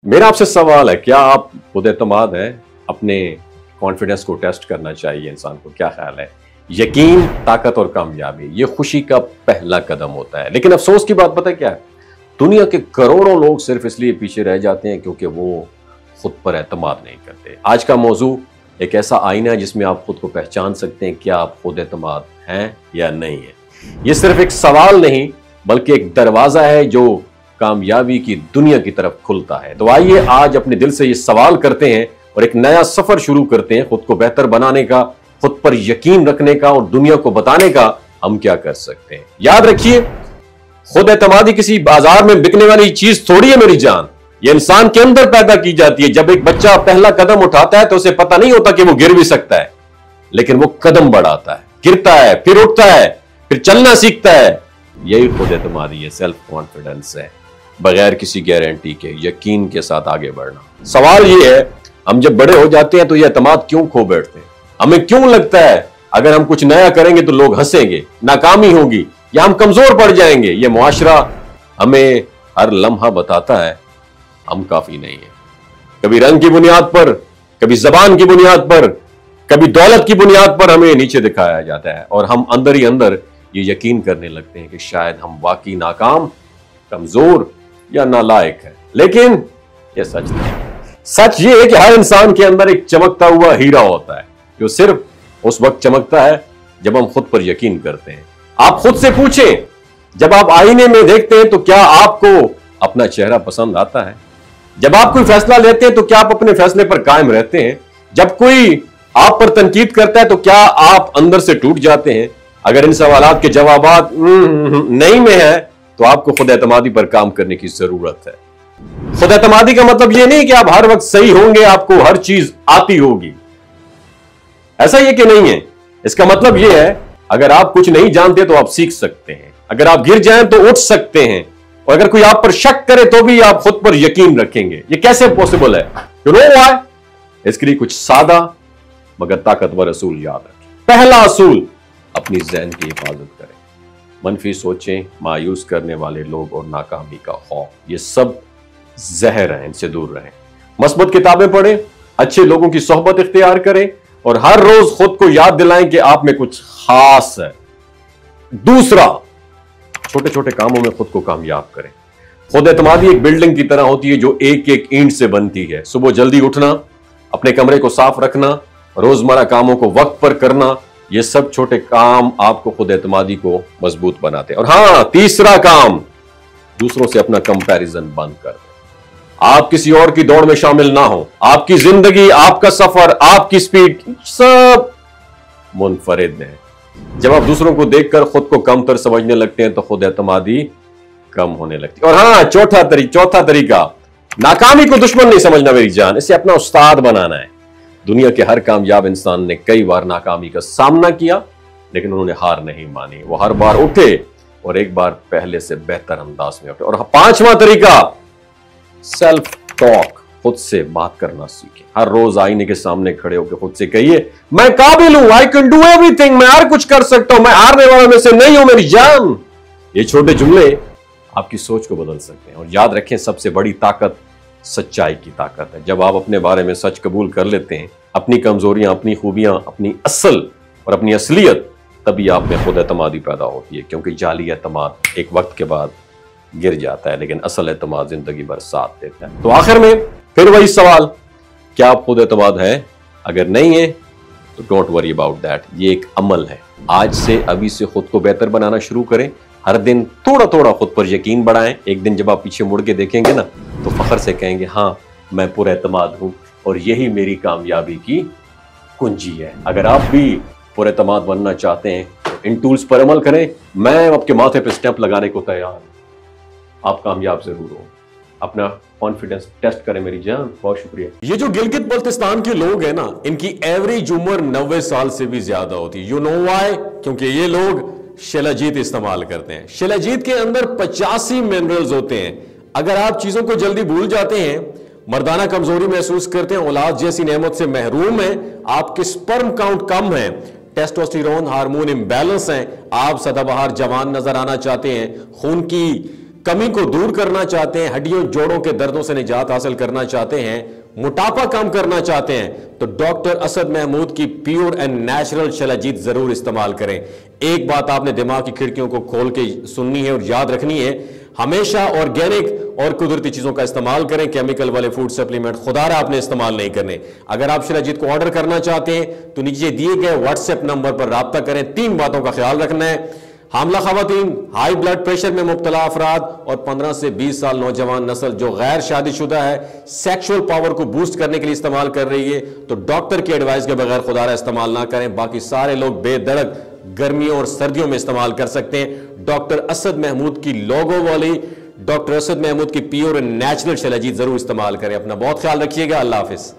मेरा आपसे सवाल है, क्या आप खुद एतमाद है? अपने कॉन्फिडेंस को टेस्ट करना चाहिए इंसान को, क्या ख्याल है? यकीन, ताकत और कामयाबी, ये खुशी का पहला कदम होता है। लेकिन अफसोस की बात पता है क्या है? दुनिया के करोड़ों लोग सिर्फ इसलिए पीछे रह जाते हैं क्योंकि वो खुद पर एतमाद नहीं करते। आज का मौजू एक ऐसा आईना है जिसमें आप खुद को पहचान सकते हैं, क्या आप खुद एतमाद हैं या नहीं है। ये सिर्फ एक सवाल नहीं बल्कि एक दरवाजा है जो कामयाबी की दुनिया की तरफ खुलता है। तो आइए आज अपने दिल से ये सवाल करते हैं और एक नया सफर शुरू करते हैं, खुद को बेहतर बनाने का, खुद पर यकीन रखने का और दुनिया को बताने का हम क्या कर सकते हैं। याद रखिए, खुद एतमादी किसी बाजार में बिकने वाली चीज थोड़ी है मेरी जान, ये इंसान के अंदर पैदा की जाती है। जब एक बच्चा पहला कदम उठाता है तो उसे पता नहीं होता कि वो गिर भी सकता है, लेकिन वो कदम बढ़ाता है, गिरता है, फिर उठता है, फिर चलना सीखता है। यही खुद एतमादी है, सेल्फ कॉन्फिडेंस है, बगैर किसी गारंटी के यकीन के साथ आगे बढ़ना। सवाल ये है, हम जब बड़े हो जाते हैं तो ये एतमाद क्यों खो बैठते हैं? हमें क्यों लगता है अगर हम कुछ नया करेंगे तो लोग हंसेंगे, नाकामी होगी या हम कमजोर पड़ जाएंगे? ये मुआशरा हमें हर लम्हा बताता है हम काफी नहीं है। कभी रंग की बुनियाद पर, कभी जबान की बुनियाद पर, कभी दौलत की बुनियाद पर हमें नीचे दिखाया जाता है और हम अंदर ही अंदर ये यकीन करने लगते हैं कि शायद हम वाकई नाकाम, कमजोर या नालायक है। लेकिन यह सच नहीं। सच ये है कि हर इंसान के अंदर एक चमकता हुआ हीरा होता है जो सिर्फ उस वक्त चमकता है जब हम खुद पर यकीन करते हैं। आप खुद से पूछें, जब आप आईने में देखते हैं तो क्या आपको अपना चेहरा पसंद आता है? जब आप कोई फैसला लेते हैं तो क्या आप अपने फैसले पर कायम रहते हैं? जब कोई आप पर तनकीद करता है तो क्या आप अंदर से टूट जाते हैं? अगर इन सवालात के जवाबात नहीं में है तो आपको खुद एतमादी पर काम करने की जरूरत है। खुद एतमादी का मतलब यह नहीं कि आप हर वक्त सही होंगे, आपको हर चीज आती होगी, ऐसा ये कि नहीं है। इसका मतलब यह है, अगर आप कुछ नहीं जानते तो आप सीख सकते हैं, अगर आप गिर जाएं तो उठ सकते हैं, और अगर कोई आप पर शक करे तो भी आप खुद पर यकीन रखेंगे। ये कैसे पॉसिबल है? You know why? इसके लिए कुछ सादा मगर ताकतवर असूल याद रखें। पहला असूल, अपनी ज़हन की हिफाजत करें। मनफी सोचें, मायूस करने वाले लोग और नाकामी का खौफ, ये सब जहर हैं, इनसे दूर रहें। मस्बत किताबें पढ़ें, अच्छे लोगों की सोहबत इख्तियार करें और हर रोज खुद को याद दिलाएं कि आप में कुछ खास है। दूसरा, छोटे छोटे कामों में खुद को कामयाब करें। खुद एतमादी एक बिल्डिंग की तरह होती है जो एक एक ईंट से बनती है। सुबह जल्दी उठना, अपने कमरे को साफ रखना, रोजमर्रा कामों को वक्त पर करना, ये सब छोटे काम आपको खुद एतमादी को मजबूत बनाते हैं। और हां, तीसरा काम, दूसरों से अपना कंपैरिजन बंद कर दें। आप किसी और की दौड़ में शामिल ना हो। आपकी जिंदगी, आपका सफर, आपकी स्पीड सब मुनफरिद है। जब आप दूसरों को देखकर खुद को कमतर समझने लगते हैं तो खुद एतमादी कम होने लगती है। और हां, चौथा तरीका, नाकामी को दुश्मन नहीं समझना मेरी जान, इसे अपना उस्ताद बनाना है। दुनिया के हर कामयाब इंसान ने कई बार नाकामी का सामना किया लेकिन उन्होंने हार नहीं मानी। वो हर बार उठे और एक बार पहले से बेहतर अंदाज में उठे। और पांचवा तरीका, सेल्फ टॉक, खुद से बात करना सीखें। हर रोज आईने के सामने खड़े होकर खुद से कहिए, मैं काबिल हूं, आई कैन डू एवरीथिंग, मैं हर कुछ कर सकता हूं, मैं हारने वालों में से नहीं हूं मेरी जान। ये छोटे जुमले आपकी सोच को बदल सकते हैं। और याद रखें, सबसे बड़ी ताकत सच्चाई की ताकत है। जब आप अपने बारे में सच कबूल कर लेते हैं, अपनी कमजोरियां, अपनी खूबियां, अपनी असल और अपनी असलियत, तभी आप में खुद एतमादी पैदा होती है। क्योंकि जाली एतमाद एक वक्त के बाद गिर जाता है लेकिन असल एतमाद जिंदगी भर साथ देता है। तो आखिर में फिर वही सवाल, क्या आप खुद एतमाद है? अगर नहीं है तो डोंट वरी अबाउट दैट, ये एक अमल है। आज से, अभी से खुद को बेहतर बनाना शुरू करें। हर दिन थोड़ा थोड़ा खुद पर यकीन बढ़ाएं। एक दिन जब आप पीछे मुड़ के देखेंगे ना तो फख्र से कहेंगे, हाँ, मैं पुरएतमाद हूं और यही मेरी कामयाबी की कुंजी है। अगर आप भी पुरएतमाद बनना चाहते हैं तो इन टूल्स पर अमल करें। मैं आपके माथे पे स्टैंप लगाने को तैयार हूं। आप कामयाब जरूर हो। अपना कॉन्फिडेंस टेस्ट करें मेरी जान। बहुत शुक्रिया। ये जो गिलगित बल्तिस्तान के लोग हैं ना, इनकी एवरेज उम्र 90 साल से भी ज्यादा होती है। You know why? क्योंकि ये लोग शिलाजीत इस्तेमाल करते हैं। शिलाजीत के अंदर 85 मिनरल्स होते हैं। अगर आप चीजों को जल्दी भूल जाते हैं, मर्दाना कमजोरी महसूस करते हैं, औलाद जैसी नेमत से महरूम हैं, आपके स्पर्म काउंट कम है, टेस्टोस्टेरोन हार्मोन इम्बैलेंस हैं, आप सदाबहार जवान नजर आना चाहते हैं, खून की कमी को दूर करना चाहते हैं, हड्डियों जोड़ों के दर्दों से निजात हासिल करना चाहते हैं, मोटापा कम करना चाहते हैं, तो डॉक्टर असद महमूद की प्योर एंड नेचुरल शिलाजीत जरूर इस्तेमाल करें। एक बात आपने दिमाग की खिड़कियों को खोल के सुननी है और याद रखनी है, हमेशा ऑर्गेनिक और कुदरती चीजों का इस्तेमाल करें। केमिकल वाले फूड सप्लीमेंट खुदारा आपने इस्तेमाल नहीं करने। अगर आप शिलाजीत को ऑर्डर करना चाहते हैं तो नीचे दिए गए व्हाट्सएप नंबर पर राब्ता करें। 3 बातों का ख्याल रखना है, हामला खवातीन, हाई ब्लड प्रेशर में मुब्तला अफराद और 15 से 20 साल नौजवान नस्ल जो गैर शादीशुदा है, सेक्सुअल पावर को बूस्ट करने के लिए इस्तेमाल कर रही है, तो डॉक्टर की एडवाइस के बगैर खुदारा इस्तेमाल ना करें। बाकी सारे लोग बेधड़क गर्मियों और सर्दियों में इस्तेमाल कर सकते हैं। डॉक्टर असद महमूद की लोगो वाली, डॉक्टर असद महमूद की प्योर एंड नेचुरल शिलाजीत जरूर इस्तेमाल करें। अपना बहुत ख्याल रखिएगा। अल्लाह हाफिज।